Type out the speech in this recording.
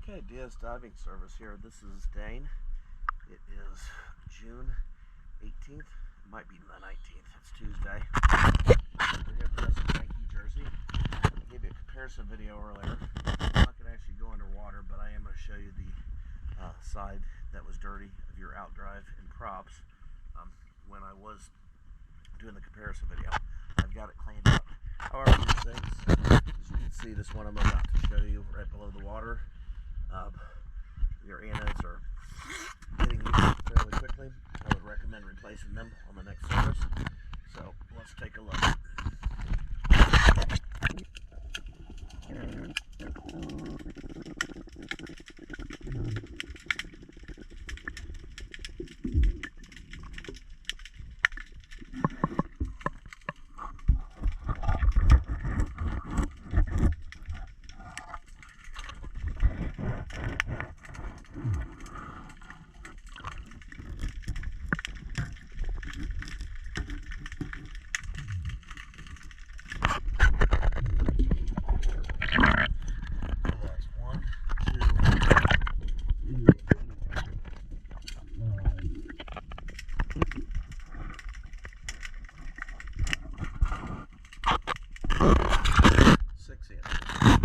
Okay, Diaz Diving Service here. This is Dane. It is June 18th. It might be the 19th. It's Tuesday. We're here for this in Yankee, Jersey. I gave you a comparison video earlier. I'm not going to actually go underwater, but I am going to show you the side that was dirty of your outdrive and props when I was doing the comparison video. I've got it cleaned up. However, these things, as you can see, this one I'm about to show you right below the water. Your anodes are getting used fairly quickly. I would recommend replacing them on the next service. So let's take a look. That's 1, 2, 6 inches.